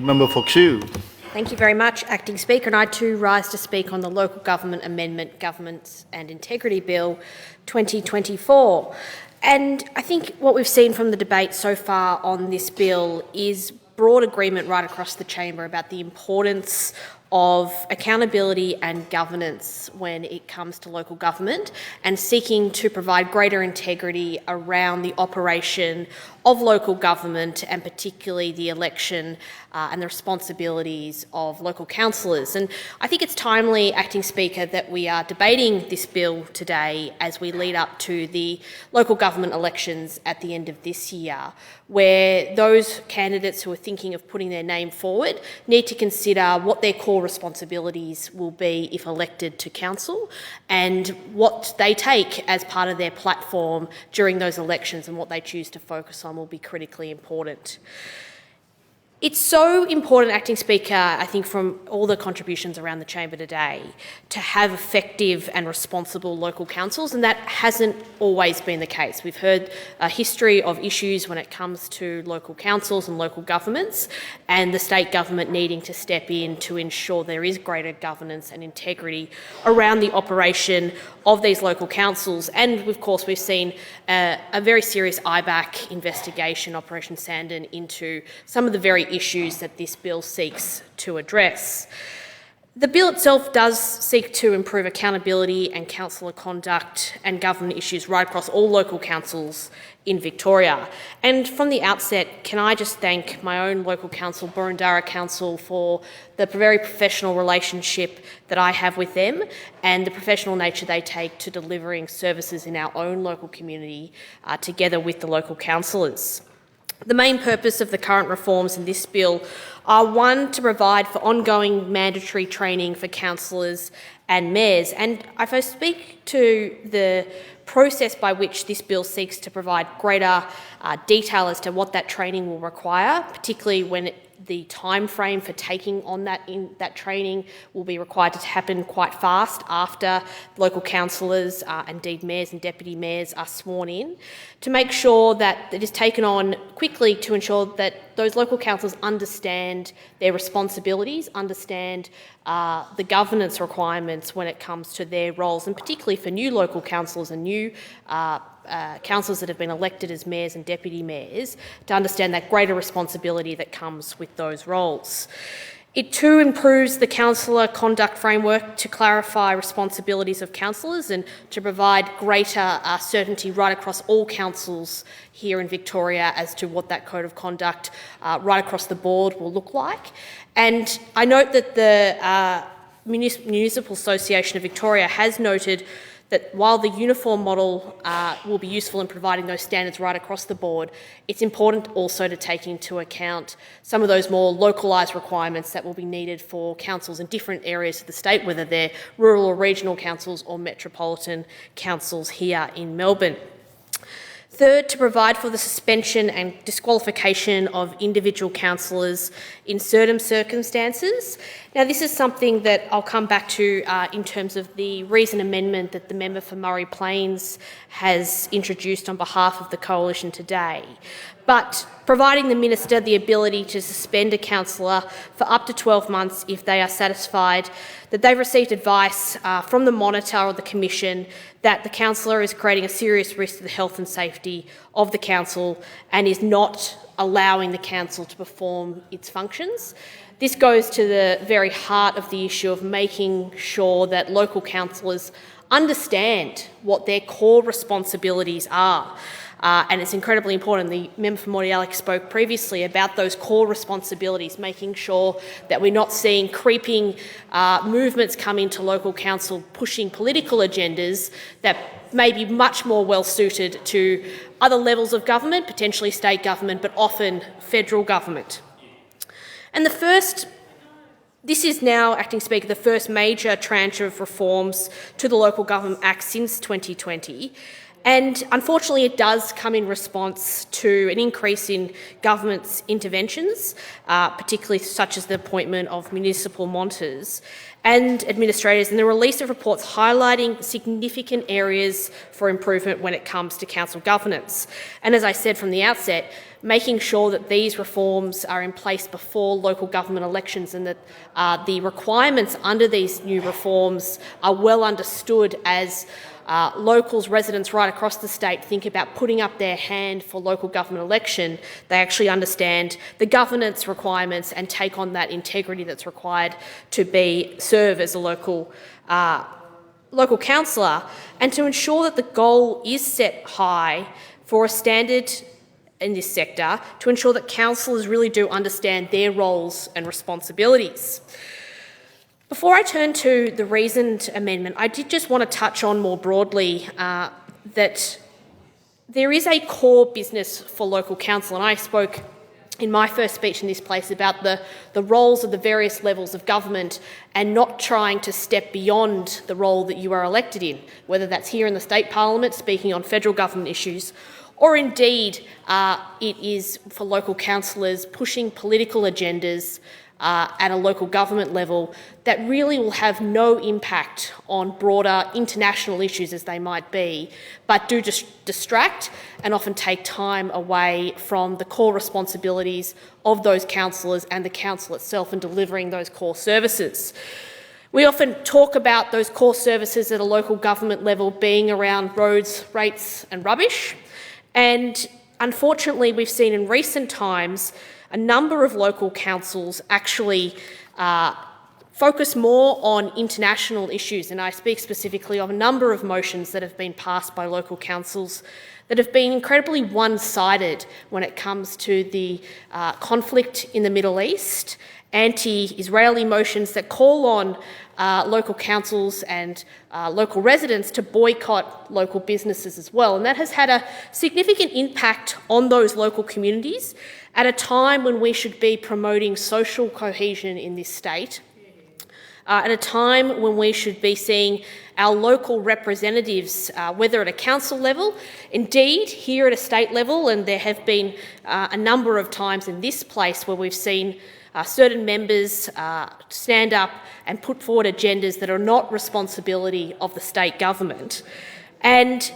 Member for Kew. Thank you very much, Acting Speaker. And I too rise to speak on the Local Government Amendment, Governance and Integrity Bill 2024. And I think what we've seen from the debate so far on this bill is broad agreement right across the chamber about the importance of accountability and governance when it comes to local government, and seeking to provide greater integrity around the operation of local government, and particularly the election and the responsibilities of local councillors. And I think it's timely, Acting Speaker, that we are debating this bill today as we lead up to the local government elections at the end of this year, where those candidates who are thinking of putting their name forward need to consider what their core responsibilities will be if elected to council, and what they take as part of their platform during those elections, and what they choose to focus on will be critically important. It's so important, Acting Speaker, I think from all the contributions around the chamber today, to have effective and responsible local councils, and that hasn't always been the case. We've heard a history of issues when it comes to local councils and local governments, and the state government needing to step in to ensure there is greater governance and integrity around the operation of these local councils. And of course, we've seen a very serious IBAC investigation, Operation Sandon, into some of the very issues that this bill seeks to address. The bill itself does seek to improve accountability and councillor conduct and government issues right across all local councils in Victoria. And from the outset, can I just thank my own local council, Boroondara Council, for the very professional relationship that I have with them, and the professional nature they take to delivering services in our own local community together with the local councillors. The main purpose of the current reforms in this bill are, one, to provide for ongoing mandatory training for councillors and mayors. And if I speak to the process by which this bill seeks to provide greater detail as to what that training will require, particularly when the time frame for taking on that training will be required to happen quite fast after local councillors, indeed mayors and deputy mayors, are sworn in, to make sure that it is taken on quickly to ensure that those local councillors understand their responsibilities, understand the governance requirements when it comes to their roles, and particularly for new local councillors and new councillors that have been elected as mayors and deputy mayors, to understand that greater responsibility that comes with those roles. It too improves the councillor conduct framework to clarify responsibilities of councillors and to provide greater certainty right across all councils here in Victoria as to what that code of conduct right across the board will look like. And I note that the Municipal Association of Victoria has noted that while the uniform model will be useful in providing those standards right across the board, it's important also to take into account some of those more localised requirements that will be needed for councils in different areas of the state, whether they're rural or regional councils or metropolitan councils here in Melbourne. Third, to provide for the suspension and disqualification of individual councillors in certain circumstances. Now, this is something that I'll come back to in terms of the reason amendment that the member for Murray Plains has introduced on behalf of the Coalition today. But providing the minister the ability to suspend a councillor for up to 12 months if they are satisfied that they've received advice from the monitor or the commission that the councillor is creating a serious risk to the health and safety of the council and is not allowing the council to perform its functions. This goes to the very heart of the issue of making sure that local councillors understand what their core responsibilities are. And it's incredibly important. The member for Mordialloc spoke previously about those core responsibilities, making sure that we're not seeing creeping movements come into local council pushing political agendas that may be much more well suited to other levels of government, potentially state government, but often federal government. And this is now, Acting Speaker, the first major tranche of reforms to the Local Government Act since 2020. And unfortunately, it does come in response to an increase in government's interventions, particularly such as the appointment of municipal monitors and administrators, and the release of reports highlighting significant areas for improvement when it comes to council governance. And as I said from the outset, making sure that these reforms are in place before local government elections and that the requirements under these new reforms are well understood as locals, residents right across the state think about putting up their hand for local government election. They actually understand the governance requirements and take on that integrity that's required to serve as a local councillor, and to ensure that the goal is set high for a standard in this sector, to ensure that councillors really do understand their roles and responsibilities. Before I turn to the reasoned amendment, I did just want to touch on more broadly that there is a core business for local council, and I spoke in my first speech in this place about the roles of the various levels of government and not trying to step beyond the role that you are elected in, whether that's here in the state parliament speaking on federal government issues, or indeed it is for local councillors pushing political agendas at a local government level that really will have no impact on broader international issues as they might be, but do just distract and often take time away from the core responsibilities of those councillors and the council itself in delivering those core services. We often talk about those core services at a local government level being around roads, rates and rubbish, and unfortunately we've seen in recent times a number of local councils actually focus more on international issues, and I speak specifically of a number of motions that have been passed by local councils that have been incredibly one-sided when it comes to the conflict in the Middle East, anti-Israeli motions that call on local councils and local residents to boycott local businesses as well. And that has had a significant impact on those local communities at a time when we should be promoting social cohesion in this state, at a time when we should be seeing our local representatives, whether at a council level, indeed here at a state level, and there have been a number of times in this place where we've seen certain members stand up and put forward agendas that are not responsibility of the state government, and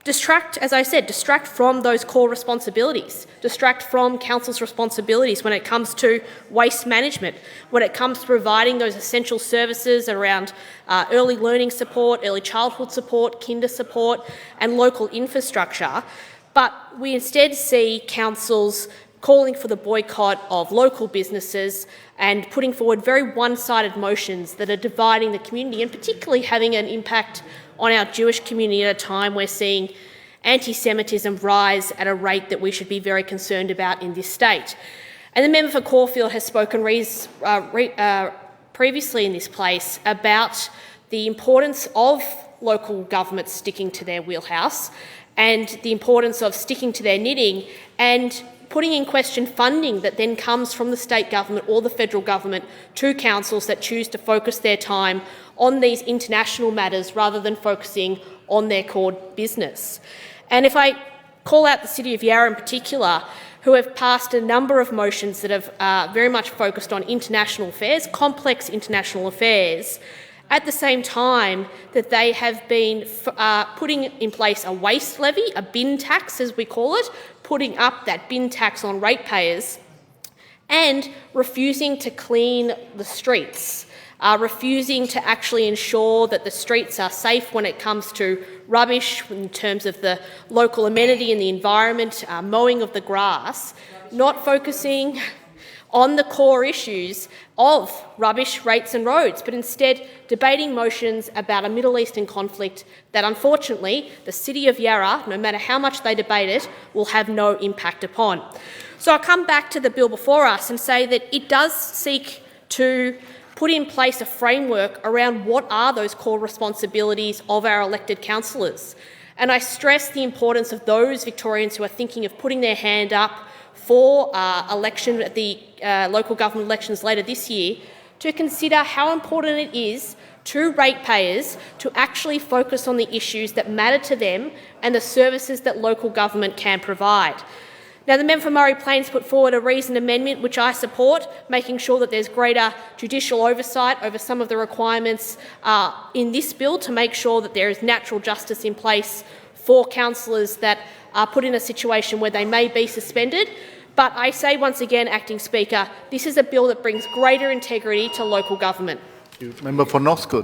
distract, as I said, distract from those core responsibilities, distract from council's responsibilities when it comes to waste management, when it comes to providing those essential services around early learning support, early childhood support, kinder support and local infrastructure. But we instead see councils calling for the boycott of local businesses and putting forward very one-sided motions that are dividing the community and particularly having an impact on our Jewish community at a time we're seeing anti-Semitism rise at a rate that we should be very concerned about in this state. And the member for Caulfield has spoken previously in this place about the importance of local governments sticking to their wheelhouse and the importance of sticking to their knitting and putting in question funding that then comes from the state government or the federal government to councils that choose to focus their time on these international matters rather than focusing on their core business. And if I call out the City of Yarra in particular, who have passed a number of motions that have very much focused on international affairs, complex international affairs, at the same time that they have been putting in place a waste levy, a bin tax as we call it, putting up that bin tax on ratepayers, and refusing to clean the streets, refusing to actually ensure that the streets are safe when it comes to rubbish in terms of the local amenity and the environment, mowing of the grass, not focusing on the core issues of rubbish, rates and roads, but instead debating motions about a Middle Eastern conflict that unfortunately the City of Yarra, no matter how much they debate it, will have no impact upon. So I'll come back to the bill before us and say that it does seek to put in place a framework around what are those core responsibilities of our elected councillors. And I stress the importance of those Victorians who are thinking of putting their hand up for election at the local government elections later this year to consider how important it is to ratepayers to actually focus on the issues that matter to them and the services that local government can provide. Now, the member for Murray Plains put forward a reasoned amendment which I support, making sure that there's greater judicial oversight over some of the requirements in this bill to make sure that there is natural justice in place for councillors that are put in a situation where they may be suspended. But I say once again, Acting Speaker, this is a bill that brings greater integrity to local government. Member for Northcote.